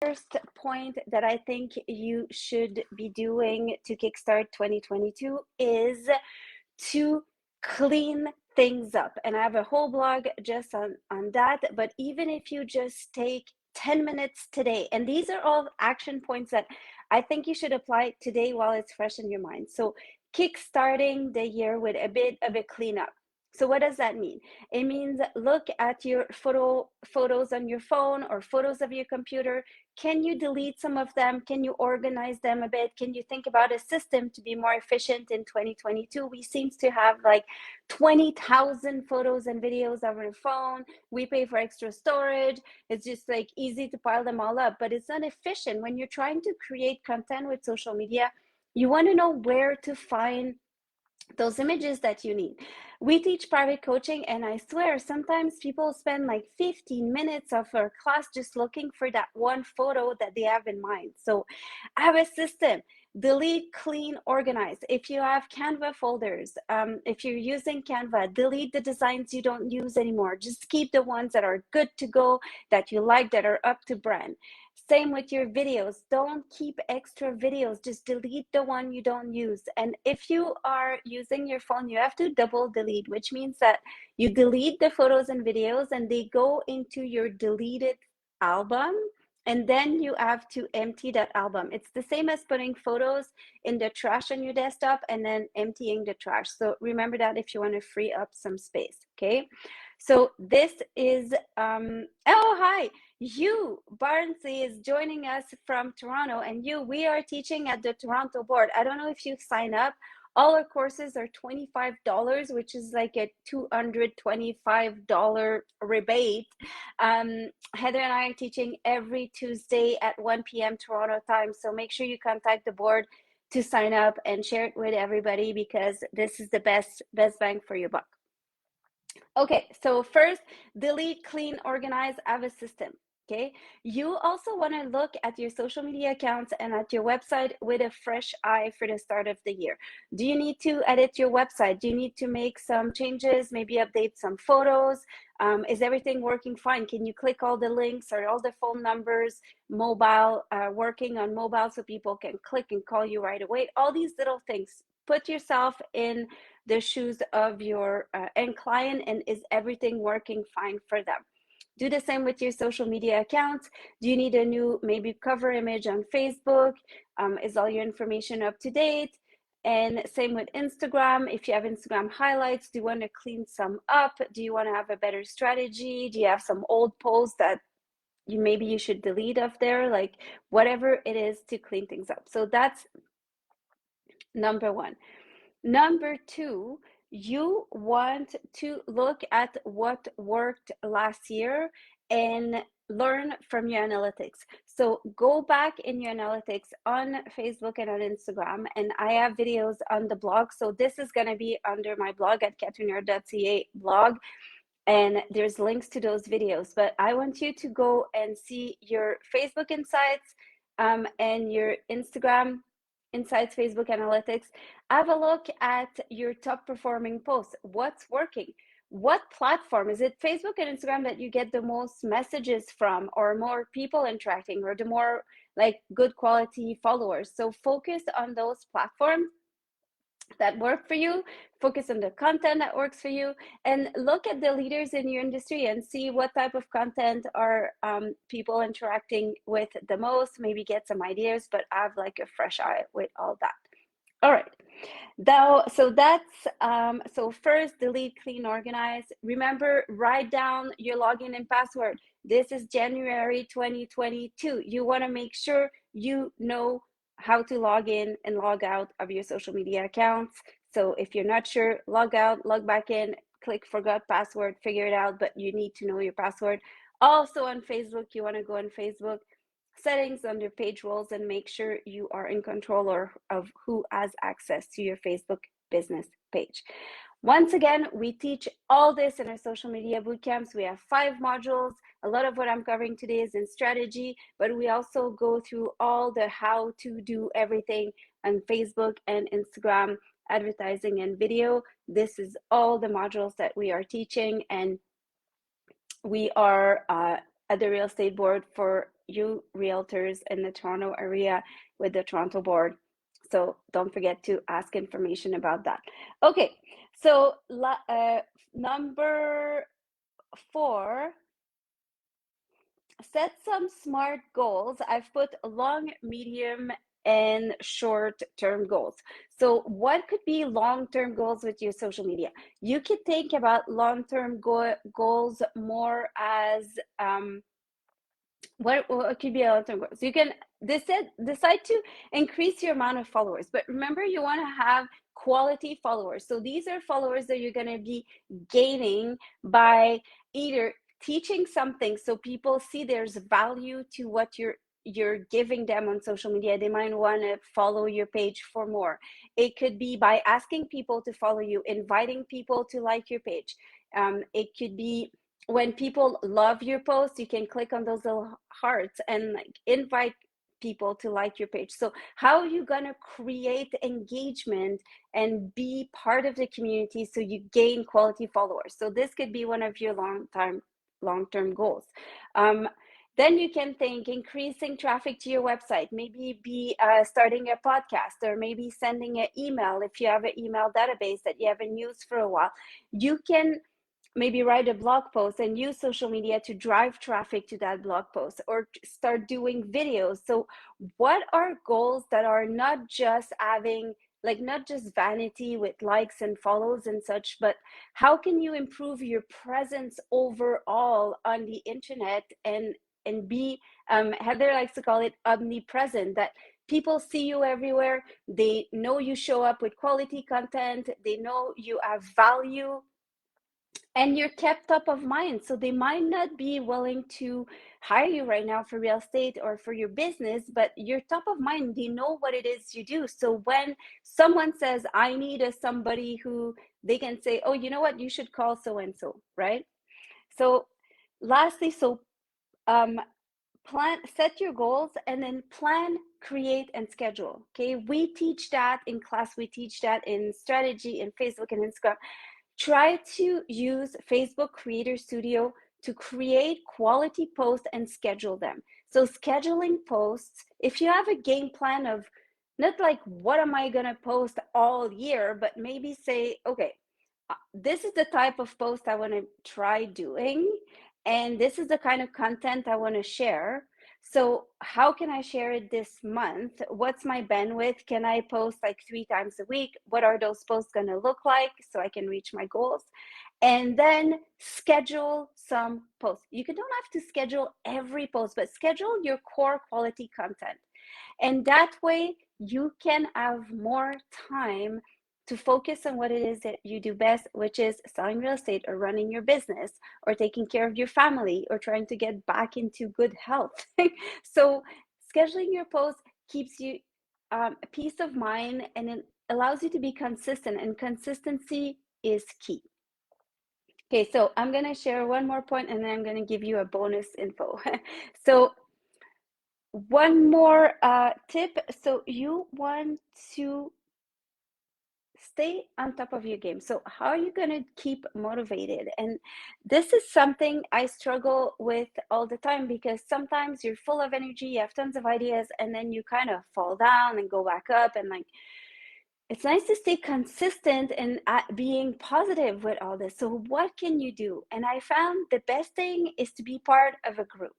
first point that I think you should be doing to kickstart 2022 is to clean things up. And I have a whole blog just on that. But even if you just take 10 minutes today, and these are all action points that I think you should apply today while it's fresh in your mind. So kickstarting the year with a bit of a cleanup. So what does that mean? It means look at your photos on your phone or photos of your computer. Can you delete some of them? Can you organize them a bit? Can you think about a system to be more efficient in 2022? We seem to have like 20,000 photos and videos on our phone. We pay for extra storage. It's just like easy to pile them all up, but it's not efficient. When you're trying to create content with social media, you want to know where to find those images that you need. We teach private coaching, and I swear sometimes people spend like 15 minutes of our class just looking for that one photo that they have in mind. So I have a system: delete, clean, organize. If you have Canva folders, if you're using Canva, delete the designs you don't use anymore. Just keep the ones that are good to go, that you like, that are up to brand. Same with your videos. Don't keep extra videos. Just delete the one you don't use. And if you are using your phone, you have to double delete, which means that you delete the photos and videos and they go into your deleted album. And then you have to empty that album. It's the same as putting photos in the trash on your desktop and then emptying the trash. So remember that if you want to free up some space, okay? So this is, oh, hi. You, Barnsley, is joining us from Toronto, and we are teaching at the Toronto board. I don't know if you've signed up. All our courses are $25, which is like a $225 rebate. Heather and I are teaching every Tuesday at 1 p.m. Toronto time, so make sure you contact the board to sign up and share it with everybody, because this is the best bang for your buck. Okay, so first, delete, clean, organize, have a system. Okay, you also want to look at your social media accounts and at your website with a fresh eye for the start of the year. Do you need to edit your website? Do you need to make some changes, maybe update some photos? Is everything working fine? Can you click all the links? Are all the phone numbers mobile, working on mobile so people can click and call you right away? All these little things. Put yourself in the shoes of your end client, and is everything working fine for them? Do the same with your social media accounts. Do you need a new maybe cover image on Facebook? Is all your information up to date? And same with Instagram. If you have Instagram highlights, do you want to clean some up? Do you want to have a better strategy? Do you have some old posts that maybe you should delete off there? Like whatever it is to clean things up. So that's number one. Number two, you want to look at what worked last year and learn from your analytics. So go back in your analytics on Facebook and on Instagram, and I have videos on the blog. So this is going to be under my blog at catherineyard.ca blog, and there's links to those videos. But I want you to go and see your Facebook insights and your Instagram Insights, Facebook Analytics. Have a look at your top performing posts. What's working? What platform? Is it Facebook and Instagram that you get the most messages from, or more people interacting, or the more like good quality followers? So focus on those platforms that work for you, focus on the content that works for you, and look at the leaders in your industry and see what type of content are people interacting with the most. Maybe get some ideas, but have like a fresh eye with all that. All right. Now, so that's so first, delete, clean, organize. Remember, write down your login and password. This is January 2022. You want to make sure you know how to log in and log out of your social media accounts. So if you're not sure, log out, log back in, click forgot password, figure it out, but you need to know your password. Also on Facebook, you want to go on Facebook settings under page roles and make sure you are in control of who has access to your Facebook business page. Once again, we teach all this in our social media bootcamps. We have 5 modules. A lot of what I'm covering today is in strategy, but we also go through all the how to do everything on Facebook and Instagram, advertising and video. This is all the modules that we are teaching, and we are at the real estate board for you realtors in the Toronto area with the Toronto board. So don't forget to ask information about that. Okay, so number 4, set some smart goals. I've put long, medium, and short-term goals. So what could be long-term goals with your social media? You could think about long-term goals more as what could be a long-term goals. You can decide to increase your amount of followers, but remember, you want to have quality followers. So these are followers that you're going to be gaining by either teaching something, so people see there's value to what you're giving them on social media. They might want to follow your page for more. It could be by asking people to follow you, inviting people to like your page. It could be when people love your post, you can click on those little hearts and like invite people to like your page. So how are you going to create engagement and be part of the community so you gain quality followers? So this could be one of your long-term goals. Then you can think increasing traffic to your website, maybe be starting a podcast, or maybe sending an email. If you have an email database that you haven't used for a while, you can maybe write a blog post and use social media to drive traffic to that blog post, or start doing videos. So what are goals that are not just having, like, not just vanity with likes and follows and such, but how can you improve your presence overall on the internet and be Heather likes to call it omnipresent, that people see you everywhere, they know you show up with quality content, they know you have value, and you're kept top of mind. So they might not be willing to hire you right now for real estate or for your business, but you're top of mind. They know what it is you do. So when someone says, I need somebody, who they can say, oh, you know what, you should call so and so, right? So lastly, set your goals, and then plan, create, and schedule. Okay, we teach that in class, we teach that in strategy in Facebook and Instagram. Try to use Facebook Creator Studio to create quality posts and schedule them. So scheduling posts, if you have a game plan of not like, what am I going to post all year, but maybe say, okay, this is the type of post I want to try doing, and this is the kind of content I want to share. So how can I share it this month? What's my bandwidth? Can I post like 3 times a week? What are those posts going to look like so I can reach my goals? And then schedule some posts. You don't have to schedule every post, but schedule your core quality content. And that way you can have more time to focus on what it is that you do best, which is selling real estate, or running your business, or taking care of your family, or trying to get back into good health. So scheduling your posts keeps you peace of mind, and it allows you to be consistent, and consistency is key. Okay, so I'm going to share one more point, and then I'm going to give you a bonus info. So one more tip. So you want to stay on top of your game. So how are you going to keep motivated? And this is something I struggle with all the time, because sometimes you're full of energy, you have tons of ideas, and then you kind of fall down and go back up. And like, it's nice to stay consistent and being positive with all this. So what can you do? And I found the best thing is to be part of a group.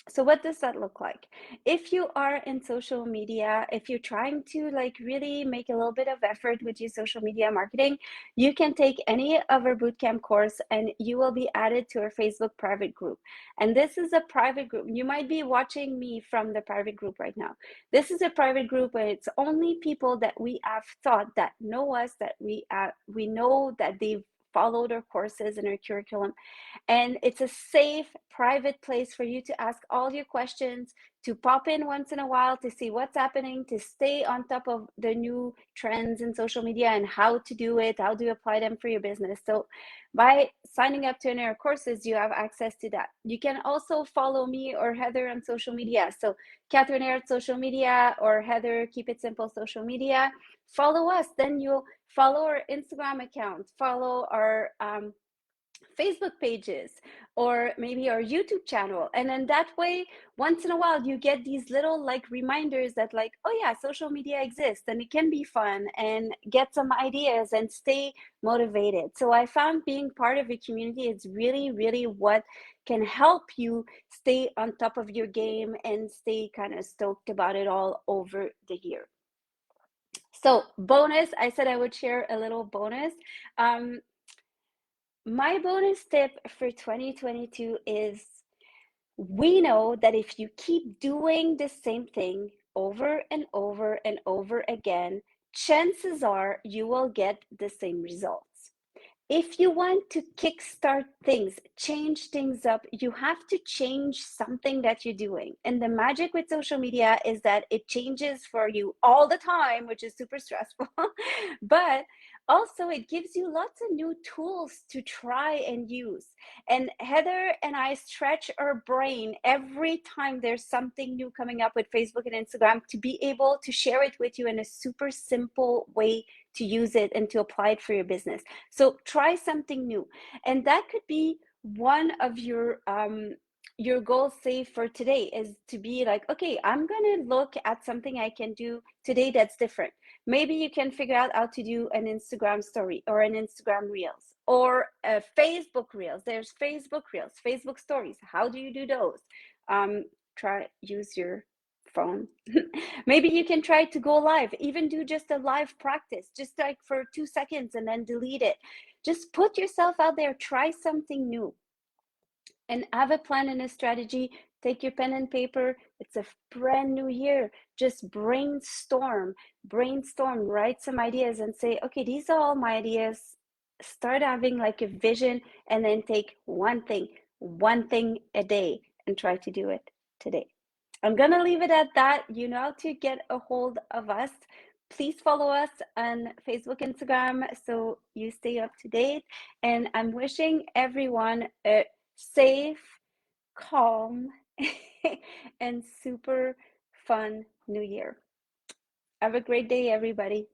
So what does that look like? If you are in social media, if you're trying to like really make a little bit of effort with your social media marketing, you can take any of our bootcamp course, and you will be added to our Facebook private group. And this is a private group. You might be watching me from the private group right now. This is a private group, and it's only people that we have taught, that know us, that we know that they've followed our courses and our curriculum. And it's a safe, private place for you to ask all your questions, to pop in once in a while to see what's happening, to stay on top of the new trends in social media and how to do it, how to apply them for your business. So by signing up to our courses, you have access to that. You can also follow me or Heather on social media. So Catherine Aird social media, or Heather Keep It Simple social media. Follow us, then you'll follow our Instagram account, follow our Facebook pages or maybe our YouTube channel. And then that way, once in a while, you get these little like reminders that like, oh yeah, social media exists and it can be fun, and get some ideas and stay motivated. So I found being part of a community is really, really what can help you stay on top of your game and stay kind of stoked about it all over the year. So bonus, I said I would share a little bonus. My bonus tip for 2022 is, we know that if you keep doing the same thing over and over and over again, chances are you will get the same results. If you want to kickstart things, change things up, you have to change something that you're doing. And the magic with social media is that it changes for you all the time, which is super stressful. But also, it gives you lots of new tools to try and use. And Heather and I stretch our brain every time there's something new coming up with Facebook and Instagram to be able to share it with you in a super simple way to use it and to apply it for your business. So try something new. And that could be one of your goals, say for today, is to be like, okay, I'm going to look at something I can do today that's different. Maybe you can figure out how to do an Instagram story or an Instagram reels or a Facebook reels. There's Facebook reels, Facebook stories. How do you do those? Use your phone. Maybe you can try to go live, even do just a live practice, just like for 2 seconds and then delete it. Just put yourself out there, try something new, and have a plan and a strategy. Take your pen and paper. It's a brand new year. Just brainstorm, write some ideas and say, okay, these are all my ideas. Start having like a vision, and then take one thing a day and try to do it today. I'm going to leave it at that. You know how to get a hold of us. Please follow us on Facebook, Instagram, so you stay up to date. And I'm wishing everyone a safe, calm, and super fun new year. Have a great day, everybody.